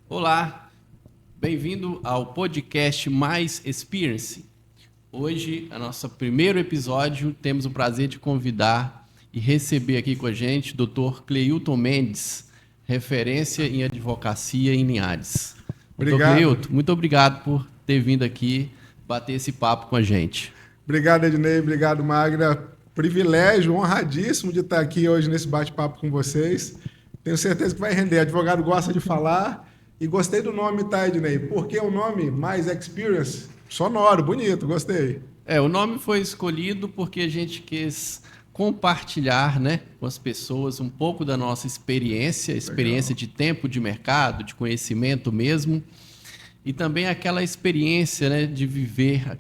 Olá, bem-vindo ao podcast Mais Experience. Hoje, a nosso primeiro episódio, temos o prazer de convidar e receber aqui com a gente o Dr. Cleilton Mendes, referência em advocacia em Linhares. Obrigado. Dr. Cleilton, muito obrigado por ter vindo aqui bater esse papo com a gente. Obrigado, Ednei. Obrigado, Magda. Privilégio, honradíssimo de estar aqui hoje nesse bate-papo com vocês. Tenho certeza que vai render. Advogado gosta de falar. E gostei do nome, tá, Ednei? Porque o nome Mais Experience, sonoro, bonito, gostei. O nome foi escolhido porque a gente quis compartilhar, né, com as pessoas um pouco da nossa experiência de tempo de mercado, de conhecimento mesmo, e também aquela experiência, né, de viver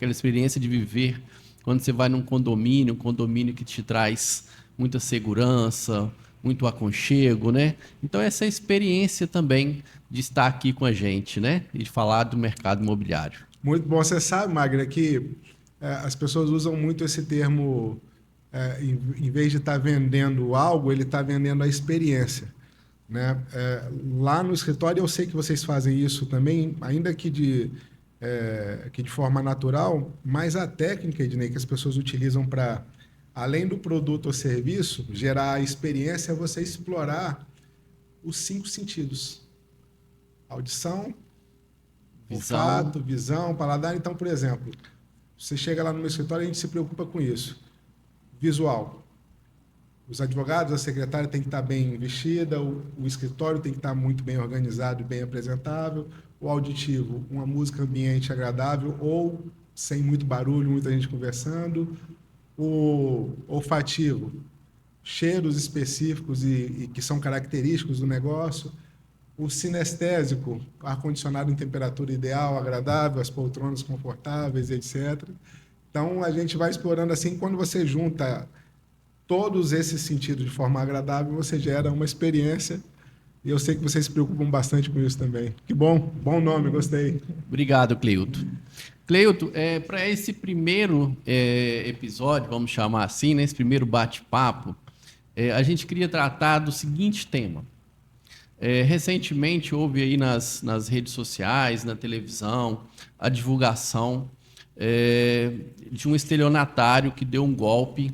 quando você vai num condomínio, um condomínio que te traz muita segurança, muito aconchego, né? Então essa experiência também de estar aqui com a gente, né, e de falar do mercado imobiliário. Muito bom. Você sabe, Magda, que as pessoas usam muito esse termo, em vez de estar vendendo algo, ele está vendendo a experiência, né? Lá no escritório eu sei que vocês fazem isso também, ainda que de forma natural, mas a técnica, Ednei, que as pessoas utilizam para, além do produto ou serviço, gerar a experiência, é você explorar os 5 sentidos: audição, olfato, visão, paladar. Então, por exemplo, você chega lá no meu escritório e a gente se preocupa com isso. Visual. Os advogados, a secretária tem que estar bem vestida, o escritório tem que estar muito bem organizado e bem apresentável. O auditivo, uma música ambiente agradável ou sem muito barulho, muita gente conversando. O olfativo, cheiros específicos e que são característicos do negócio. O sinestésico, ar-condicionado em temperatura ideal, agradável, as poltronas confortáveis, etc. Então, a gente vai explorando assim. Quando você junta todos esses sentidos de forma agradável, você gera uma experiência. E eu sei que vocês se preocupam bastante com isso também. Que bom, bom nome, gostei. Obrigado, Cleilton. Cleilton, para esse primeiro episódio, vamos chamar assim, né, esse primeiro bate-papo, a gente queria tratar do seguinte tema. Recentemente houve aí nas redes sociais, na televisão, a divulgação de um estelionatário que deu um golpe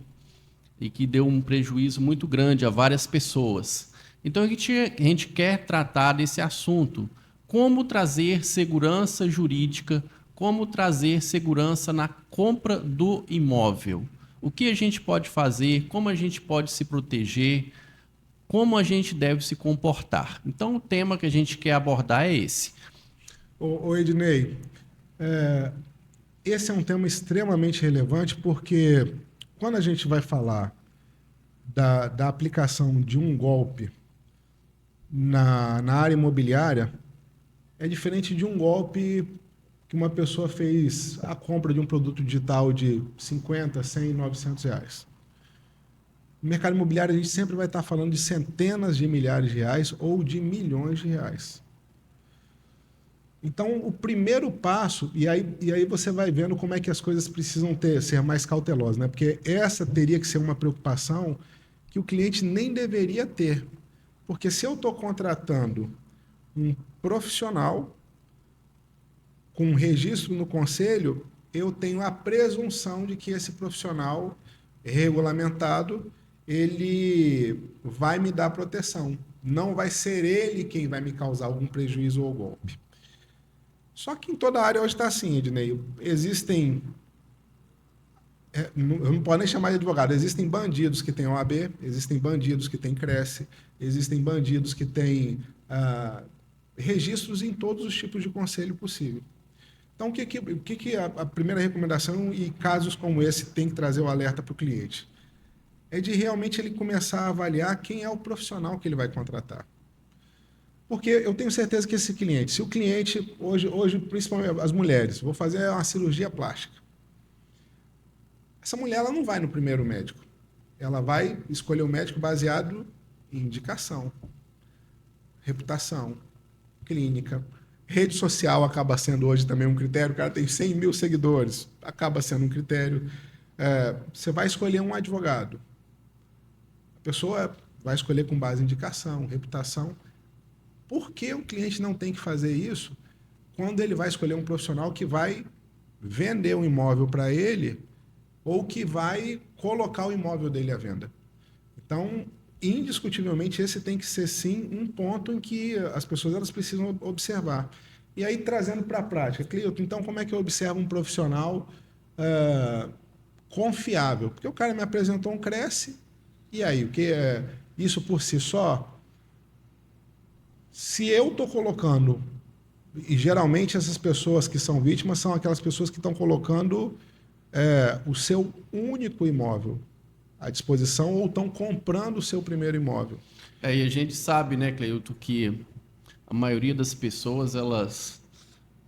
e que deu um prejuízo muito grande a várias pessoas. Então a gente quer tratar desse assunto, como trazer segurança jurídica, como trazer segurança na compra do imóvel. O que a gente pode fazer, como a gente pode se proteger, como a gente deve se comportar. Então, o tema que a gente quer abordar é esse. Ô Ednei, esse é um tema extremamente relevante porque quando a gente vai falar da aplicação de um golpe na área imobiliária, é diferente de um golpe que uma pessoa fez a compra de um produto digital de 50, 100, 900 reais. No mercado imobiliário, a gente sempre vai estar falando de centenas de milhares de reais ou de milhões de reais. Então, o primeiro passo, e aí você vai vendo como é que as coisas precisam ser mais cautelosas, né? Porque essa teria que ser uma preocupação que o cliente nem deveria ter. Porque se eu estou contratando um profissional com registro no conselho, eu tenho a presunção de que esse profissional regulamentado, ele vai me dar proteção. Não vai ser ele quem vai me causar algum prejuízo ou golpe. Só que em toda a área hoje está assim, Ednei. Existem... eu não posso nem chamar de advogado. Existem bandidos que têm OAB, existem bandidos que têm Cresce, existem bandidos que têm registros em todos os tipos de conselho possível. Então, o que a primeira recomendação, e casos como esse tem que trazer o alerta para o cliente? É de realmente ele começar a avaliar quem é o profissional que ele vai contratar. Porque eu tenho certeza que esse cliente, se o cliente, hoje principalmente as mulheres, vou fazer uma cirurgia plástica. Essa mulher ela não vai no primeiro médico. Ela vai escolher o médico baseado em indicação, reputação, clínica. Rede social acaba sendo hoje também um critério. O cara tem 100 mil seguidores, acaba sendo um critério. Você vai escolher um advogado. A pessoa vai escolher com base em indicação, reputação. Por que o cliente não tem que fazer isso quando ele vai escolher um profissional que vai vender um imóvel para ele ou que vai colocar o imóvel dele à venda? Então, indiscutivelmente, esse tem que ser, sim, um ponto em que as pessoas elas precisam observar. E aí, trazendo para a prática, Cleiton, então, como é que eu observo um profissional confiável? Porque o cara me apresentou um Cresce, e aí, o que é isso por si só? Se eu estou colocando, e geralmente essas pessoas que são vítimas são aquelas pessoas que estão colocando o seu único imóvel à disposição ou estão comprando o seu primeiro imóvel. E a gente sabe, né, Cleilton, que a maioria das pessoas, elas,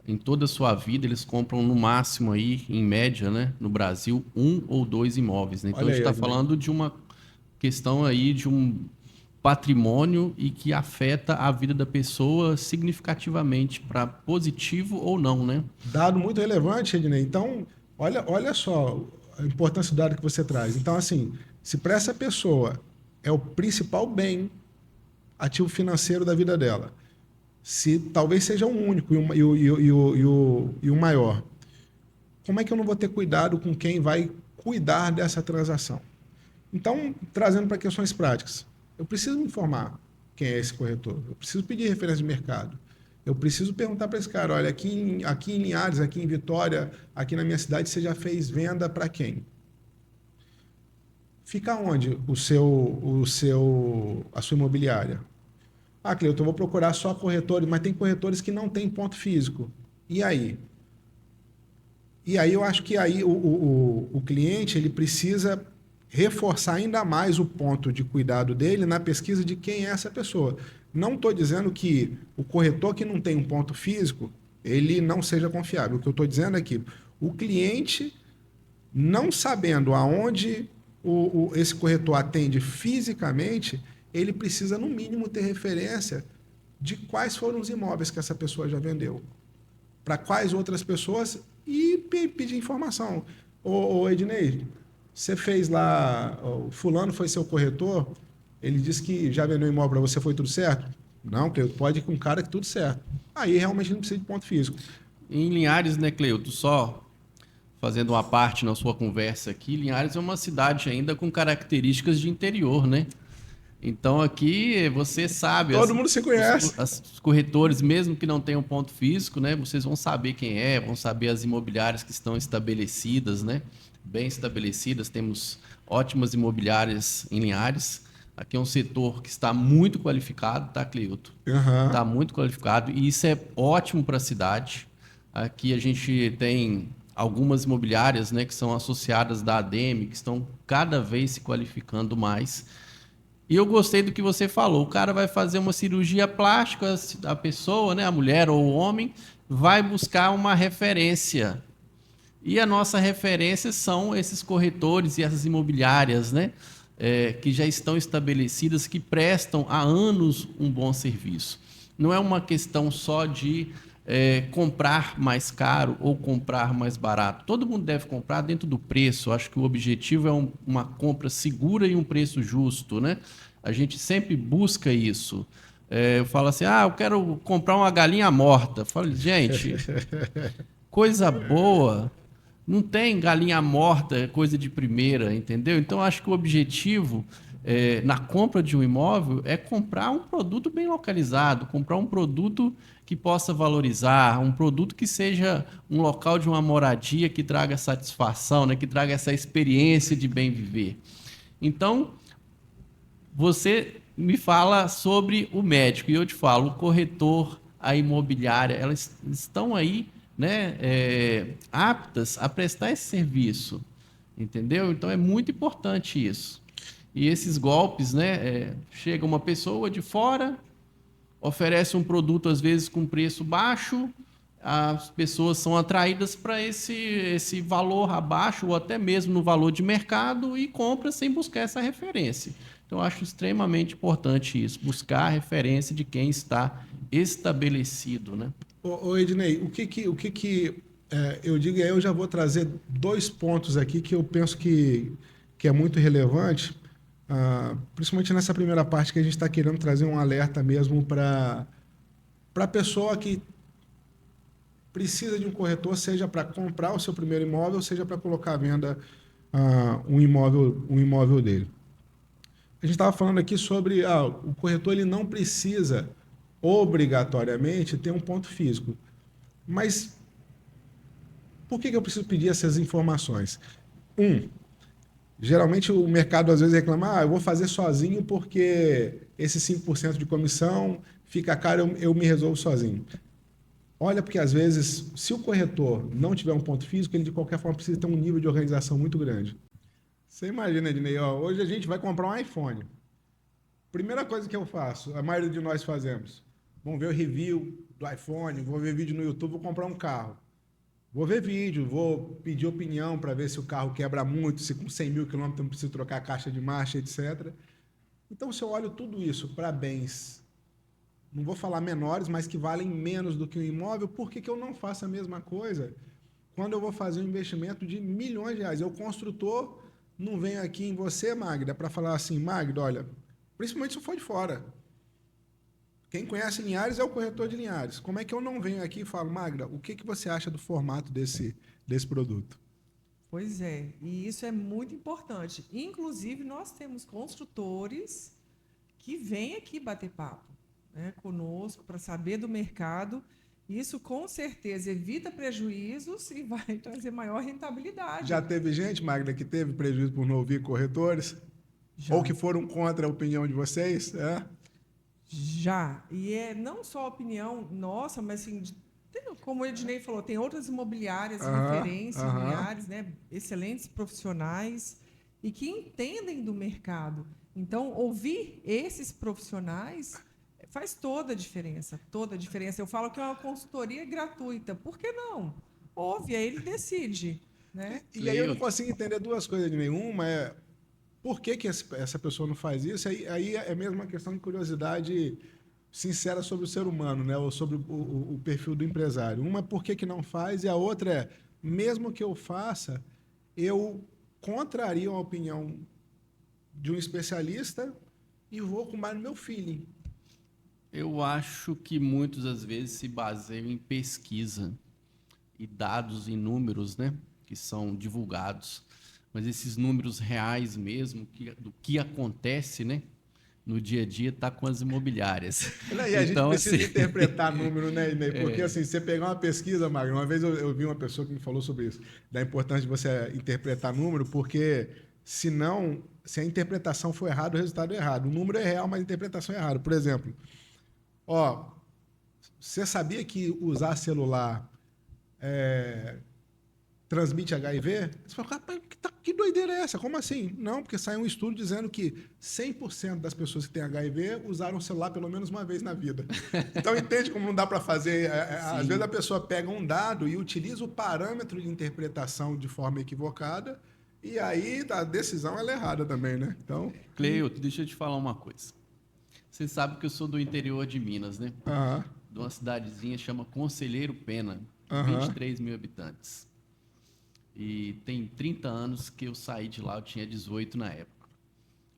em toda a sua vida, eles compram no máximo aí, em média, né, no Brasil, 1 ou 2 imóveis. Né? Então a gente está falando de uma questão aí de um patrimônio e que afeta a vida da pessoa significativamente, para positivo ou não, né? Dado muito relevante, Ednei. Então, olha só a importância do dado que você traz. Então, assim, se para essa pessoa é o principal bem ativo financeiro da vida dela, se talvez seja o único e o maior, como é que eu não vou ter cuidado com quem vai cuidar dessa transação? Então, trazendo para questões práticas, eu preciso me informar quem é esse corretor, eu preciso pedir referência de mercado, eu preciso perguntar para esse cara, olha, aqui em Linhares, aqui em Vitória, aqui na minha cidade, você já fez venda para quem? Fica onde a sua imobiliária? Ah, Cleiton, eu vou procurar só corretores, mas tem corretores que não têm ponto físico. E aí? E aí eu acho que aí o cliente ele precisa reforçar ainda mais o ponto de cuidado dele na pesquisa de quem é essa pessoa. Não estou dizendo que o corretor que não tem um ponto físico, ele não seja confiável. O que eu estou dizendo é que o cliente, não sabendo aonde esse corretor atende fisicamente, ele precisa, no mínimo, ter referência de quais foram os imóveis que essa pessoa já vendeu, para quais outras pessoas, e pedir informação. Ô Ednei, você fez lá, o fulano foi seu corretor, ele disse que já vendeu imóvel para você, foi tudo certo? Não, Cleuto, pode ir com um cara que tudo certo. Aí realmente não precisa de ponto físico. Em Linhares, né, Cleuto, só fazendo uma parte na sua conversa aqui, Linhares é uma cidade ainda com características de interior, né? Então aqui você sabe... Todo mundo se conhece. Os corretores, mesmo que não tenham ponto físico, né? Vocês vão saber quem é, vão saber as imobiliárias que estão estabelecidas, né? Bem estabelecidas, temos ótimas imobiliárias em Linhares. Aqui é um setor que está muito qualificado, tá, Cleilton? Está muito qualificado e isso é ótimo para a cidade. Aqui a gente tem algumas imobiliárias, né, que são associadas da ADEME, que estão cada vez se qualificando mais. E eu gostei do que você falou. O cara vai fazer uma cirurgia plástica, a pessoa, né, a mulher ou o homem, vai buscar uma referência. E a nossa referência são esses corretores e essas imobiliárias, né, que já estão estabelecidas, que prestam há anos um bom serviço. Não é uma questão só de comprar mais caro ou comprar mais barato. Todo mundo deve comprar dentro do preço. Acho que o objetivo é uma compra segura e um preço justo, né? A gente sempre busca isso. Eu falo assim, eu quero comprar uma galinha morta. Eu falo, gente, coisa boa. Não tem galinha morta, coisa de primeira, entendeu? Então, acho que o objetivo na compra de um imóvel é comprar um produto bem localizado, comprar um produto que possa valorizar, um produto que seja um local de uma moradia que traga satisfação, né? Que traga essa experiência de bem viver. Então, você me fala sobre o médico e eu te falo, o corretor, a imobiliária, elas estão aí, né, aptas a prestar esse serviço, entendeu? Então é muito importante isso. E esses golpes, né, chega uma pessoa de fora, oferece um produto às vezes com preço baixo, as pessoas são atraídas para esse valor abaixo ou até mesmo no valor de mercado e compra sem buscar essa referência. Então, eu acho extremamente importante isso, buscar a referência de quem está estabelecido, né? Ô Ednei, o que eu digo, e aí eu já vou trazer 2 pontos aqui que eu penso que é muito relevante. principalmente nessa primeira parte que a gente está querendo trazer um alerta mesmo para a pessoa que precisa de um corretor, seja para comprar o seu primeiro imóvel, seja para colocar à venda um imóvel dele. A gente estava falando aqui sobre o corretor ele não precisa obrigatoriamente ter um ponto físico. Mas por que eu preciso pedir essas informações? Geralmente o mercado às vezes reclama, eu vou fazer sozinho porque esse 5% de comissão fica caro, eu me resolvo sozinho. Olha, porque às vezes, se o corretor não tiver um ponto físico, ele de qualquer forma precisa ter um nível de organização muito grande. Você imagina, Ednei, hoje a gente vai comprar um iPhone. Primeira coisa que eu faço, a maioria de nós fazemos, vamos ver o review do iPhone, vou ver vídeo no YouTube, vou comprar um carro. Vou ver vídeo, vou pedir opinião para ver se o carro quebra muito, se com 100 mil quilômetros não preciso trocar a caixa de marcha, etc. Então, se eu olho tudo isso para bens, não vou falar menores, mas que valem menos do que um imóvel, por que eu não faço a mesma coisa quando eu vou fazer um investimento de milhões de reais? Eu, construtor, não venho aqui em você, Magda, para falar assim, Magda, olha, principalmente se for de fora. Quem conhece Linhares é o corretor de Linhares. Como é que eu não venho aqui e falo, Magda, o que você acha do formato desse produto? Pois é, e isso é muito importante. Inclusive, nós temos construtores que vêm aqui bater papo, né, conosco para saber do mercado. Isso, com certeza, evita prejuízos e vai trazer maior rentabilidade. Já teve gente, Magda, que teve prejuízo por não ouvir corretores? Já. Ou que foram contra a opinião de vocês? Já. E é não só a opinião nossa, mas assim, como o Ednei falou, tem outras imobiliárias de referência em Linhares, né? Excelentes profissionais e que entendem do mercado. Então, ouvir esses profissionais faz toda a diferença, toda a diferença. Eu falo que é uma consultoria gratuita. Por que não? Ouve, aí ele decide. Né? E aí eu não consigo entender duas coisas de nenhuma. Por que essa pessoa não faz isso? Aí é mesmo uma questão de curiosidade sincera sobre o ser humano, né? Ou sobre o perfil do empresário. Uma é por que não faz, e a outra é, mesmo que eu faça, eu contrario a opinião de um especialista e vou com mais no meu feeling. Eu acho que muitas das vezes se baseiam em pesquisa e dados e números, né, que são divulgados. Mas esses números reais mesmo, do que acontece, né, no dia a dia, está com as imobiliárias. E a gente precisa interpretar número, né, Inês? Porque assim, você pegar uma pesquisa, Magno, uma vez eu vi uma pessoa que me falou sobre isso, da importância de você interpretar número, porque senão, se a interpretação for errada, o resultado é errado. O número é real, mas a interpretação é errada. Por exemplo, você sabia que usar celular transmite HIV? Você fala, rapaz, que doideira é essa? Como assim? Não, porque saiu um estudo dizendo que 100% das pessoas que têm HIV usaram o celular pelo menos uma vez na vida. Então, entende como não dá para fazer? Às vezes a pessoa pega um dado e utiliza o parâmetro de interpretação de forma equivocada, e aí a decisão ela é errada também, né? Então, Cleio, deixa eu te falar uma coisa. Você sabe que eu sou do interior de Minas, né? De uma cidadezinha chama Conselheiro Pena, 23 mil habitantes. E tem 30 anos que eu saí de lá, eu tinha 18 na época.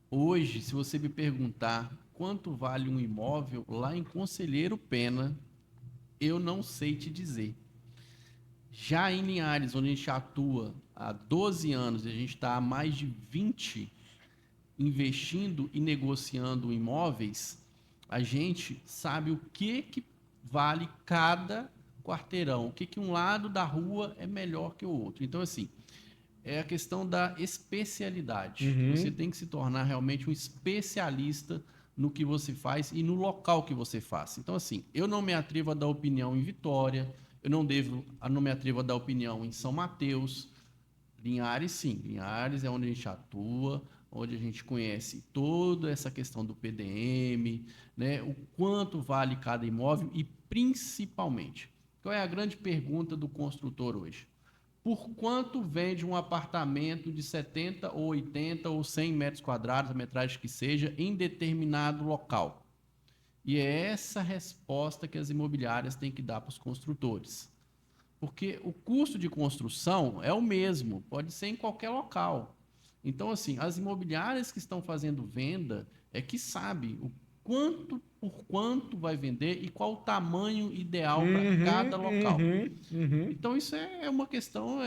Hoje, se você me perguntar quanto vale um imóvel lá em Conselheiro Pena, eu não sei te dizer. Já em Linhares, onde a gente atua há 12 anos e a gente está há mais de 20 investindo e negociando imóveis, a gente sabe o que vale cada quarteirão, o que um lado da rua é melhor que o outro. Então, assim, é a questão da especialidade. Você tem que se tornar realmente um especialista no que você faz e no local que você faz. Então, assim, eu não me atrevo a dar opinião em Vitória, eu não me atrevo a dar opinião em São Mateus. Linhares, sim. Linhares é onde a gente atua, onde a gente conhece toda essa questão do PDM, né? O quanto vale cada imóvel e, principalmente, qual é a grande pergunta do construtor hoje? Por quanto vende um apartamento de 70 ou 80 ou 100 metros quadrados, a metragem que seja, em determinado local? E é essa resposta que as imobiliárias têm que dar para os construtores. Porque o custo de construção é o mesmo, pode ser em qualquer local. Então, assim, as imobiliárias que estão fazendo venda é que sabe o quanto por quanto vai vender e qual o tamanho ideal para cada local. Então, isso é uma questão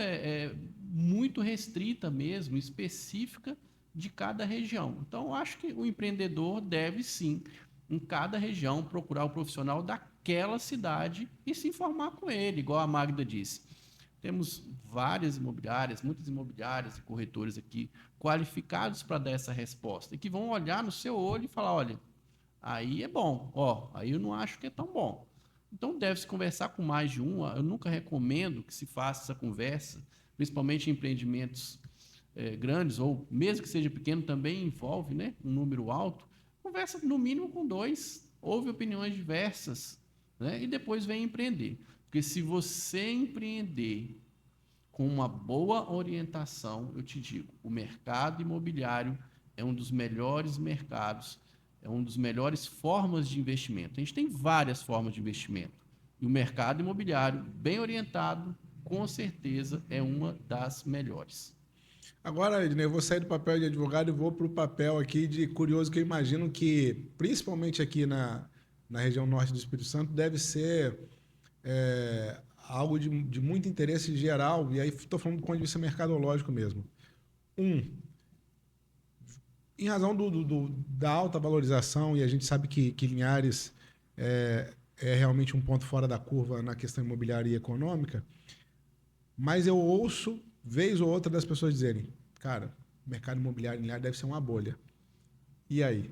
muito restrita mesmo, específica de cada região. Então, eu acho que o empreendedor deve sim, em cada região, procurar o profissional daquela cidade e se informar com ele, igual a Magda disse. Temos várias imobiliárias, muitas imobiliárias e corretores aqui qualificados para dar essa resposta e que vão olhar no seu olho e falar, olha, aí é bom, ó, aí eu não acho que é tão bom. Então deve-se conversar com mais de um. Eu nunca recomendo que se faça essa conversa, principalmente em empreendimentos grandes, ou mesmo que seja pequeno, também envolve, né, um número alto. Conversa no mínimo com dois, ouve opiniões diversas, né, e depois vem empreender. Porque se você empreender com uma boa orientação, eu te digo, o mercado imobiliário é um dos melhores mercados, é uma das melhores formas de investimento. A gente tem várias formas de investimento. E o mercado imobiliário, bem orientado, com certeza é uma das melhores. Agora, Ednei, eu vou sair do papel de advogado e vou para o papel aqui de curioso, que eu imagino que, principalmente aqui na região norte do Espírito Santo, deve ser algo de muito interesse geral, e aí estou falando do ponto de vista mercadológico mesmo. Em razão da alta valorização, e a gente sabe que Linhares é realmente um ponto fora da curva na questão imobiliária e econômica, mas eu ouço, vez ou outra, das pessoas dizerem, cara, o mercado imobiliário em Linhares deve ser uma bolha. E aí?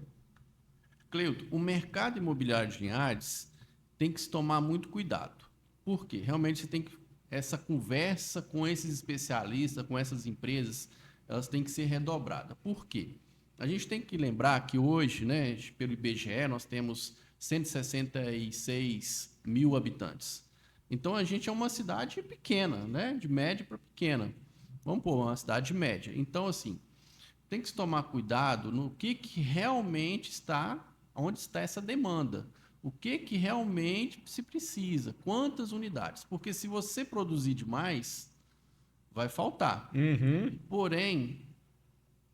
Cleuto, o mercado imobiliário de Linhares tem que se tomar muito cuidado. Por quê? Realmente você tem que... Essa conversa com esses especialistas, com essas empresas, elas têm que ser redobradas. Por quê? A gente tem que lembrar que hoje, né, pelo IBGE, nós temos 166 mil habitantes. Então, a gente é uma cidade pequena, né, de média para pequena. Vamos pôr uma cidade média. Então, assim, tem que se tomar cuidado no que realmente está, onde está essa demanda. O que realmente se precisa, quantas unidades. Porque se você produzir demais, vai faltar. Porém,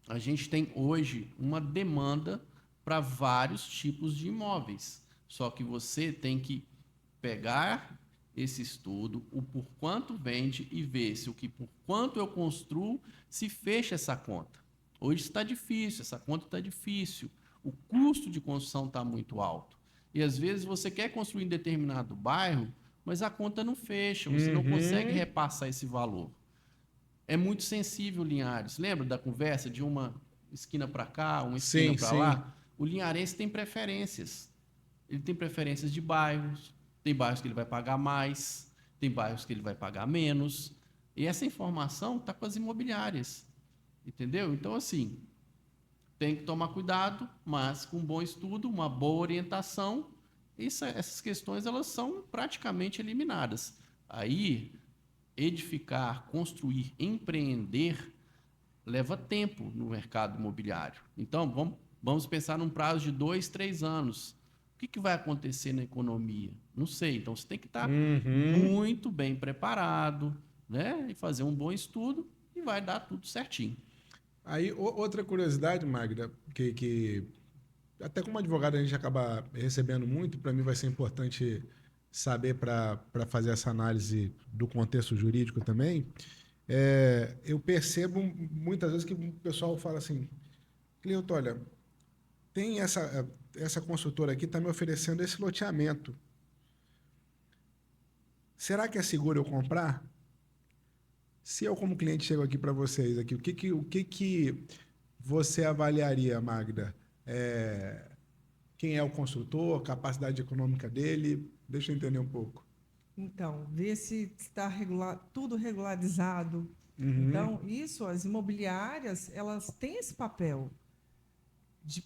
a gente tem hoje uma demanda para vários tipos de imóveis. Só que você tem que pegar esse estudo, o por quanto vende e ver se o que por quanto eu construo se fecha essa conta. Hoje está difícil, essa conta está difícil. O custo de construção está muito alto. E às vezes você quer construir em determinado bairro, mas a conta não fecha, você não consegue repassar esse valor. É muito sensível, Linhares. Lembra da conversa de uma esquina para cá, uma esquina para lá? O linharense tem preferências. Ele tem preferências de bairros, tem bairros que ele vai pagar mais, tem bairros que ele vai pagar menos. E essa informação está com as imobiliárias. Entendeu? Então, assim, tem que tomar cuidado, mas com um bom estudo, uma boa orientação, essas questões elas são praticamente eliminadas. Aí, edificar, construir, empreender leva tempo no mercado imobiliário. Então, vamos pensar num prazo de 2, 3 anos. O que vai acontecer na economia? Não sei. Então, você tem que estar muito bem preparado, né? E fazer um bom estudo e vai dar tudo certinho. Aí, outra curiosidade, Magda, que até como advogado a gente acaba recebendo muito, para mim vai ser importante saber para fazer essa análise do contexto jurídico também. Eu percebo muitas vezes que o pessoal fala assim, Cleuto, olha, tem essa construtora aqui está me oferecendo esse loteamento. Será que é seguro eu comprar? Se eu, como cliente, chego aqui para vocês, aqui, o que você avaliaria, Magda? Quem é o construtor, capacidade econômica dele? Deixa eu entender um pouco. Então, ver se está tudo regularizado. Então, as imobiliárias, elas têm esse papel de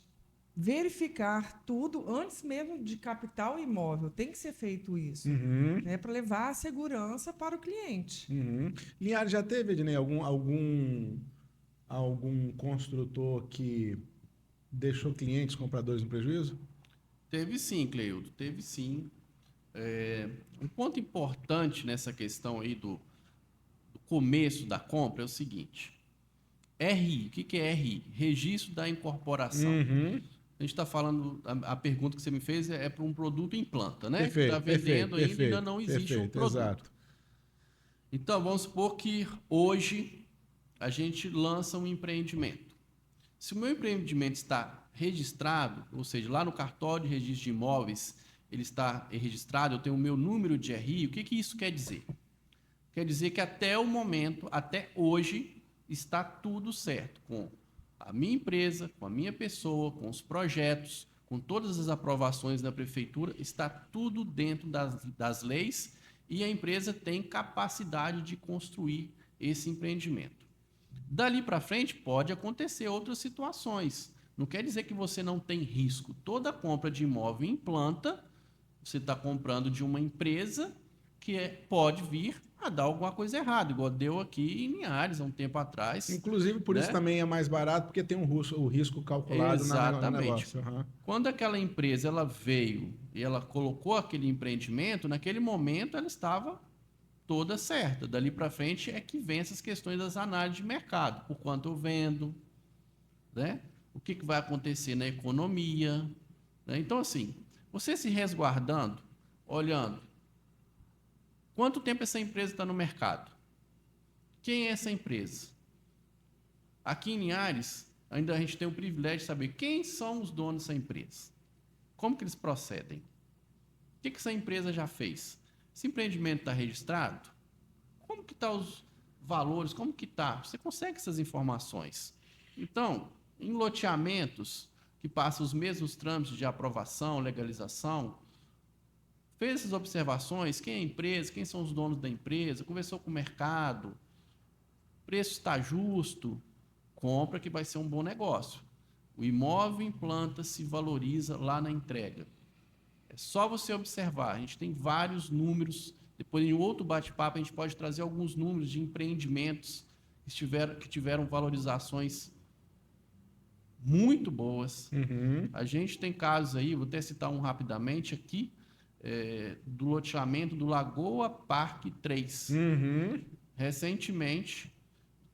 verificar tudo antes mesmo de captar o imóvel. Tem que ser feito isso, né, para levar a segurança para o cliente. Linhares, já teve, Ednei, algum construtor que deixou clientes compradores no prejuízo? Teve sim, Cleildo, teve sim. Um ponto importante nessa questão aí do começo da compra é o seguinte: RI, o que é RI? Registro da Incorporação. A gente está falando, a pergunta que você me fez é para um produto em planta, né? Perfeito, Está vendendo ainda não existe um produto. Exato. Então, vamos supor que hoje a gente lança um empreendimento. Se o meu empreendimento está registrado, ou seja, lá no cartório de registro de imóveis, ele está registrado, eu tenho o meu número de RI, o que isso quer dizer? Quer dizer que até o momento, até hoje, está tudo certo com a minha empresa, com a minha pessoa, com os projetos, com todas as aprovações da prefeitura, está tudo dentro das leis e a empresa tem capacidade de construir esse empreendimento. Dali para frente, pode acontecer outras situações. Não quer dizer que você não tem risco. Toda compra de imóvel em planta, você está comprando de uma empresa que pode vir a dar alguma coisa errada, igual deu aqui em Linhares há um tempo atrás. Inclusive, por isso também é mais barato, porque tem o risco calculado no negócio. Quando aquela empresa ela veio e ela colocou aquele empreendimento, naquele momento ela estava toda certa. Dali para frente é que vem essas questões das análises de mercado. Por quanto eu vendo, né? O que vai acontecer na economia. Né? Então, assim, você se resguardando, olhando, quanto tempo essa empresa está no mercado? Quem é essa empresa? Aqui em Linhares, ainda a gente tem o privilégio de saber quem são os donos dessa empresa. Como que eles procedem? O que essa empresa já fez? Esse empreendimento está registrado? Como que estão os valores? Como que está? Você consegue essas informações. Então, em loteamentos que passam os mesmos trâmites de aprovação, legalização, fez essas observações, quem é a empresa, quem são os donos da empresa, conversou com o mercado, o preço está justo, compra que vai ser um bom negócio. O imóvel em planta se valoriza lá na entrega. É só você observar, a gente tem vários números, depois em outro bate-papo a gente pode trazer alguns números de empreendimentos que tiveram valorizações muito boas. A gente tem casos aí, vou até citar um rapidamente aqui, do loteamento do Lagoa Parque 3. Recentemente,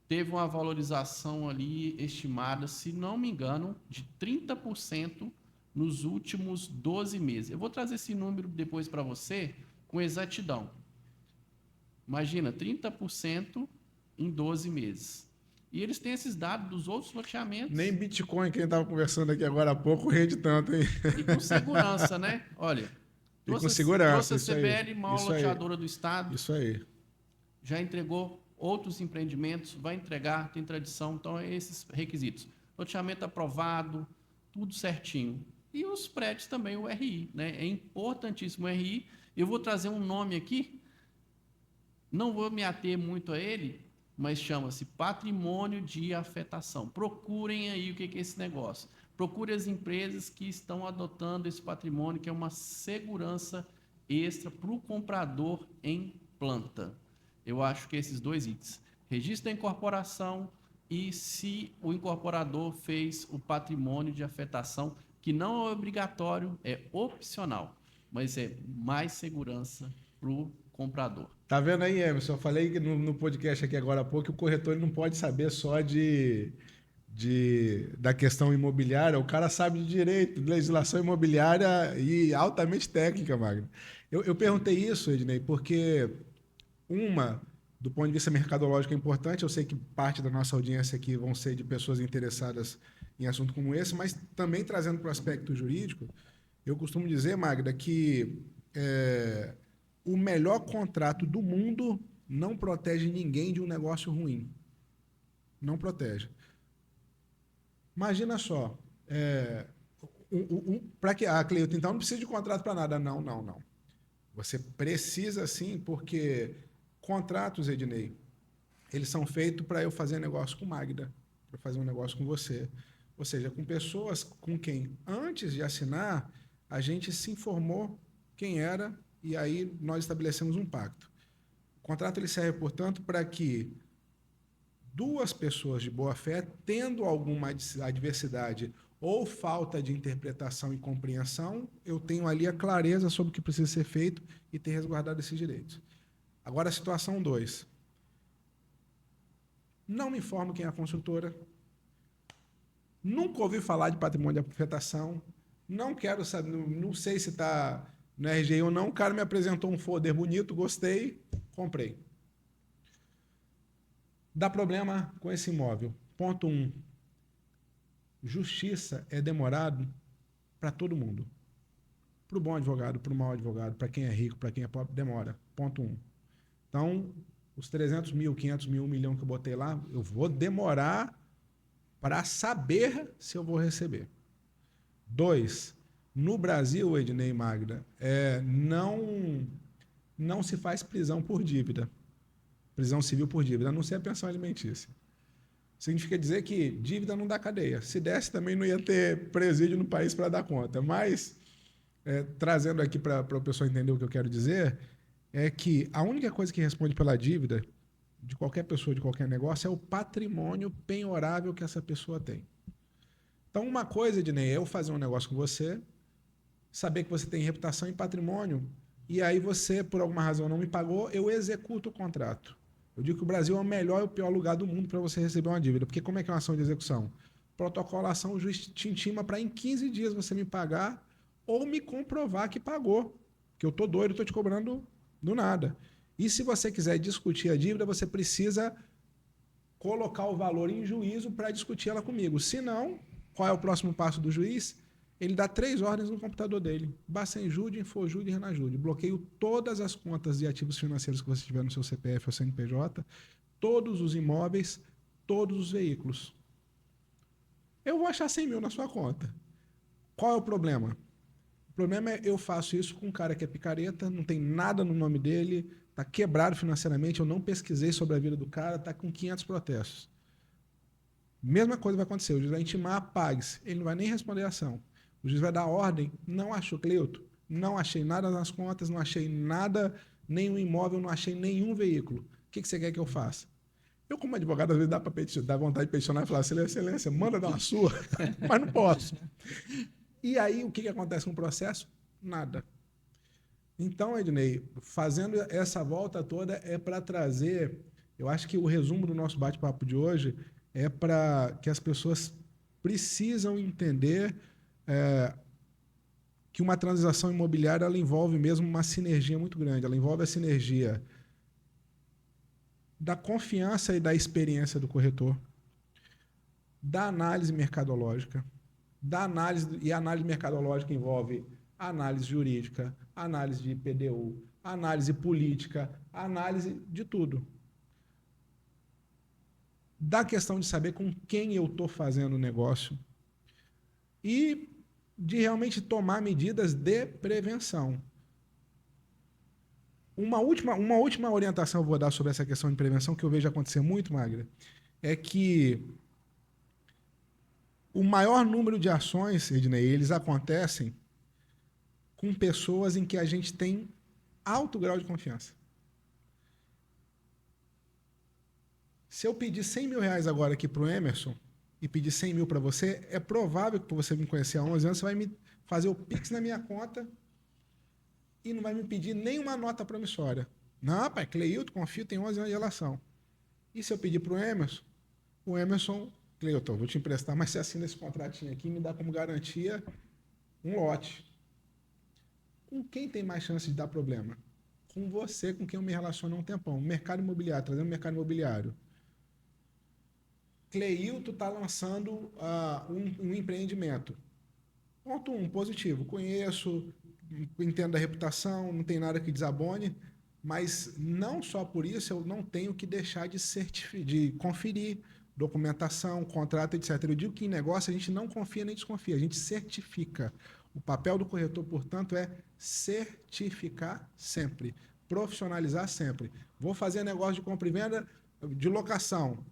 teve uma valorização ali estimada, se não me engano, de 30% nos últimos 12 meses. Eu vou trazer esse número depois para você com exatidão. Imagina, 30% em 12 meses. E eles têm esses dados dos outros loteamentos. Nem Bitcoin, que a gente estava conversando aqui agora há pouco, rende tanto, hein? E com segurança, né? Olha, trouxe a CBL, maior loteadora do Estado. Isso aí. Já entregou outros empreendimentos, vai entregar, tem tradição, então é esses requisitos. Loteamento aprovado, tudo certinho. E os prédios também, o RI, né? É importantíssimo o RI. Eu vou trazer um nome aqui, não vou me ater muito a ele, mas chama-se patrimônio de afetação. Procurem aí o que é esse negócio. Procure as empresas que estão adotando esse patrimônio, que é uma segurança extra para o comprador em planta. Eu acho que esses dois itens, registro da incorporação e se o incorporador fez o patrimônio de afetação, que não é obrigatório, é opcional, mas é mais segurança para o comprador. Tá vendo aí, Emerson? Eu falei que no podcast aqui agora há pouco que o corretor ele não pode saber só da questão imobiliária, o cara sabe de direito, de legislação imobiliária e altamente técnica, Magno. Eu perguntei isso, Ednei, porque do ponto de vista mercadológico é importante, eu sei que parte da nossa audiência aqui vão ser de pessoas interessadas em assunto como esse, mas também trazendo para o aspecto jurídico, eu costumo dizer, Magda, que o melhor contrato do mundo não protege ninguém de um negócio ruim. Não protege. Imagina só, para que Cleiton, então não precisa de contrato para nada. Não. Você precisa sim, porque contratos, Ednei, eles são feitos para eu fazer negócio com Magda, para fazer um negócio com você. Ou seja, com pessoas com quem, antes de assinar, a gente se informou quem era e aí nós estabelecemos um pacto. O contrato ele serve, portanto, para que duas pessoas de boa fé, tendo alguma adversidade ou falta de interpretação e compreensão, eu tenho ali a clareza sobre o que precisa ser feito e ter resguardado esses direitos. Agora, a situação 2. não me informo quem é a construtora, nunca ouvi falar de patrimônio de afetação, não quero saber, não sei se está no RGI ou não, o cara me apresentou um folder bonito, gostei, comprei. Dá problema com esse imóvel. Ponto 1. Justiça é demorado para todo mundo. Para o bom advogado, para o mau advogado, para quem é rico, para quem é pobre, demora. Ponto 1. Então, os 300 mil, 500 mil, 1 milhão que eu botei lá, eu vou demorar para saber se eu vou receber. 2. No Brasil, Ednei e Magda, não se faz prisão por dívida. Prisão civil por dívida, a não ser a pensão alimentícia. Significa dizer que dívida não dá cadeia. Se desse, também não ia ter presídio no país para dar conta. Mas, trazendo aqui para a pessoa entender o que eu quero dizer, é que a única coisa que responde pela dívida de qualquer pessoa, de qualquer negócio, é o patrimônio penhorável que essa pessoa tem. Então, uma coisa, Ednei, é eu fazer um negócio com você, saber que você tem reputação e patrimônio, e aí você, por alguma razão, não me pagou, eu executo o contrato. Eu digo que o Brasil é o melhor e o pior lugar do mundo para você receber uma dívida. Porque como é que é uma ação de execução? Protocolação, o juiz te intima para em 15 dias você me pagar ou me comprovar que pagou. Que eu estou doido, estou te cobrando do nada. E se você quiser discutir a dívida, você precisa colocar o valor em juízo para discutir ela comigo. Se não, qual é o próximo passo do juiz? Ele dá 3 ordens no computador dele. Bacenjude, Infojude e Renajude. Bloqueio todas as contas de ativos financeiros que você tiver no seu CPF ou CNPJ, todos os imóveis, todos os veículos. Eu vou achar 100 mil na sua conta. Qual é o problema? O problema é eu faço isso com um cara que é picareta, não tem nada no nome dele, está quebrado financeiramente, eu não pesquisei sobre a vida do cara, está com 500 protestos. Mesma coisa vai acontecer, o juiz vai intimar, pague-se. Ele não vai nem responder a ação. O juiz vai dar ordem, não achou, Cleuto, não achei nada nas contas, não achei nada, nenhum imóvel, não achei nenhum veículo. O que você quer que eu faça? Eu, como advogado, às vezes dá vontade de peticionar e falar, excelência, manda dar uma sua, mas não posso. E aí, o que acontece com o processo? Nada. Então, Ednei, fazendo essa volta toda é para trazer, eu acho que o resumo do nosso bate-papo de hoje é para que as pessoas precisam entender que uma transação imobiliária ela envolve mesmo uma sinergia muito grande. Ela envolve a sinergia da confiança e da experiência do corretor, da análise mercadológica, e a análise mercadológica envolve análise jurídica, análise de IPDU, análise política, análise de tudo. Da questão de saber com quem eu estou fazendo o negócio e de realmente tomar medidas de prevenção. Uma última orientação eu vou dar sobre essa questão de prevenção, que eu vejo acontecer muito, Magda, é que o maior número de ações, Ednei, eles acontecem com pessoas em que a gente tem alto grau de confiança. Se eu pedir 100 mil reais agora aqui para o Emerson e pedir 100 mil para você, é provável que por você me conhecer há 11 anos, você vai me fazer o Pix na minha conta e não vai me pedir nenhuma nota promissória. Não, pai, Cleilton, confio, tem 11 anos de relação. E se eu pedir para o Emerson, Cleilton, vou te emprestar, mas você assina esse contratinho aqui e me dá como garantia um lote. Com quem tem mais chance de dar problema? Com você, com quem eu me relaciono há um tempão. Mercado imobiliário, trazendo mercado imobiliário. Cleilton está lançando um empreendimento. Ponto 1, positivo. Conheço, entendo a reputação, não tem nada que desabone, mas não só por isso eu não tenho que deixar de conferir documentação, contrato, etc. Eu digo que em negócio a gente não confia nem desconfia, a gente certifica. O papel do corretor, portanto, é certificar sempre, profissionalizar sempre. Vou fazer negócio de compra e venda, de locação.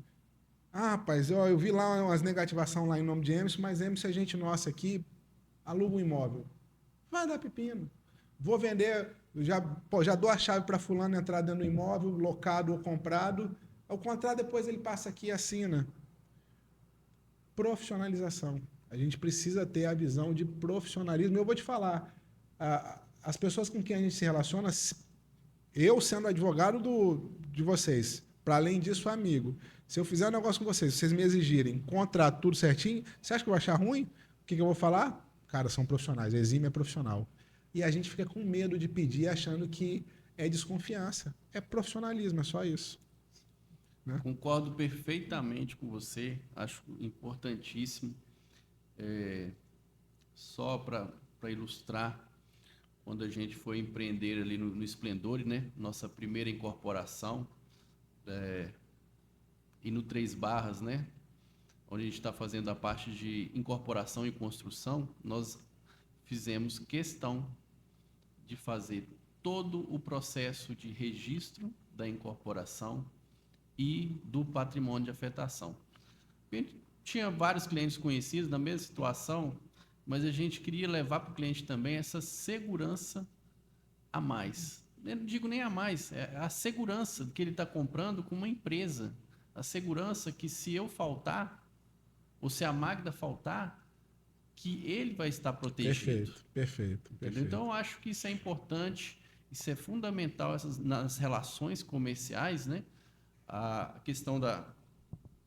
Ah, rapaz, eu vi lá umas negativações lá em nome de Emerson, mas Emerson é gente nossa aqui, aluga um imóvel. Vai dar pepino. Vou vender, já dou a chave para fulano entrar dentro do imóvel, locado ou comprado. Ao contrário, depois ele passa aqui e assina. Profissionalização. A gente precisa ter a visão de profissionalismo. Eu vou te falar, as pessoas com quem a gente se relaciona, eu sendo advogado de vocês, Para além disso, amigo, se eu fizer um negócio com vocês, se vocês me exigirem contrato tudo certinho, você acha que eu vou achar ruim? O que eu vou falar? Cara, são profissionais, exime é profissional. E a gente fica com medo de pedir, achando que é desconfiança. É profissionalismo, é só isso. Né? Concordo perfeitamente com você, acho importantíssimo. Só para ilustrar, quando a gente foi empreender ali no Splendore, né? Nossa primeira incorporação, e no Três Barras, né? Onde a gente está fazendo a parte de incorporação e construção, nós fizemos questão de fazer todo o processo de registro da incorporação e do patrimônio de afetação. A gente tinha vários clientes conhecidos na mesma situação, mas a gente queria levar para o cliente também essa segurança a mais. Eu não digo nem a mais, é a segurança que ele está comprando com uma empresa. A segurança que se eu faltar, ou se a Magda faltar, que ele vai estar protegido. Perfeito. Então, eu acho que isso é importante, isso é fundamental nas relações comerciais, né? A questão da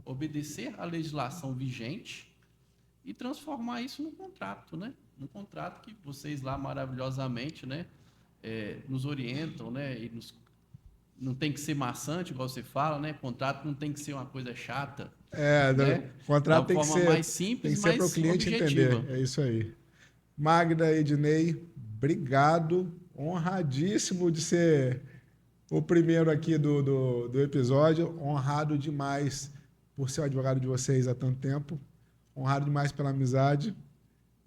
obedecer à legislação vigente e transformar isso num contrato, né? Um contrato que vocês lá maravilhosamente, né? Nos orientam, né? E não tem que ser maçante, igual você fala, né? Contrato não tem que ser uma coisa chata. Né? O contrato tem que ser mais simples, para o cliente objetiva. entender. É isso aí. Magda, Ednei, obrigado. Honradíssimo de ser o primeiro aqui do episódio. Honrado demais por ser o advogado de vocês há tanto tempo. Honrado demais pela amizade.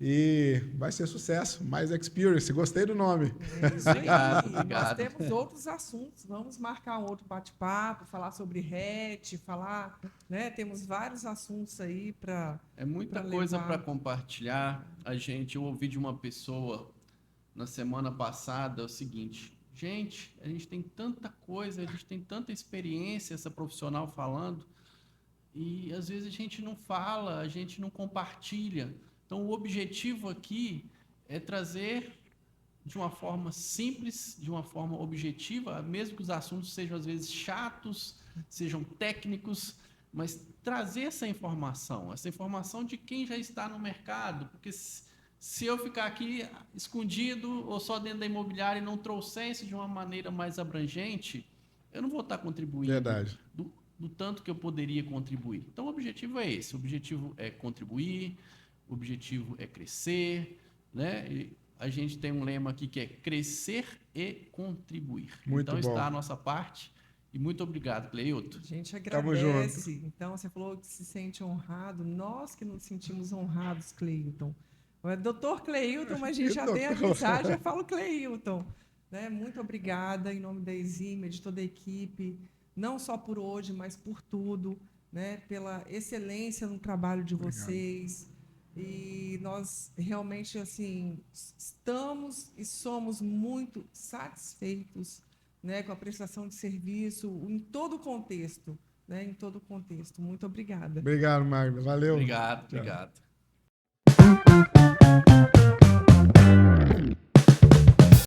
E vai ser sucesso. Mais Experience. Gostei do nome. É isso aí. Obrigado. Nós temos outros assuntos. Vamos marcar um outro bate-papo, falar sobre RET, falar, né? Temos vários assuntos aí para. É muita coisa para compartilhar. Eu ouvi de uma pessoa na semana passada o seguinte: gente, a gente tem tanta coisa, a gente tem tanta experiência, essa profissional falando, e às vezes a gente não fala, a gente não compartilha. Então, o objetivo aqui é trazer de uma forma simples, de uma forma objetiva, mesmo que os assuntos sejam às vezes chatos, sejam técnicos, mas trazer essa informação de quem já está no mercado, porque se eu ficar aqui escondido ou só dentro da imobiliária e não trouxer isso de uma maneira mais abrangente, eu não vou estar contribuindo do tanto que eu poderia contribuir. Então, o objetivo é esse, o objetivo é contribuir, o objetivo é crescer, né? E a gente tem um lema aqui que é crescer e contribuir. Então, está a nossa parte. E muito obrigado, Cleilton. A gente agradece. Então, você falou que se sente honrado. Nós que nos sentimos honrados, Cleilton. É Dr. Cleilton, mas a gente já tem amizade, já falo Cleilton. Né? Muito obrigada, em nome da Exime, de toda a equipe, não só por hoje, mas por tudo, né? Pela excelência no trabalho de vocês. E nós realmente assim estamos e somos muito satisfeitos, né, com a prestação de serviço em todo o contexto, né, em todo o contexto. Muito obrigada. Obrigado, Magda. Valeu. Obrigado. Tchau.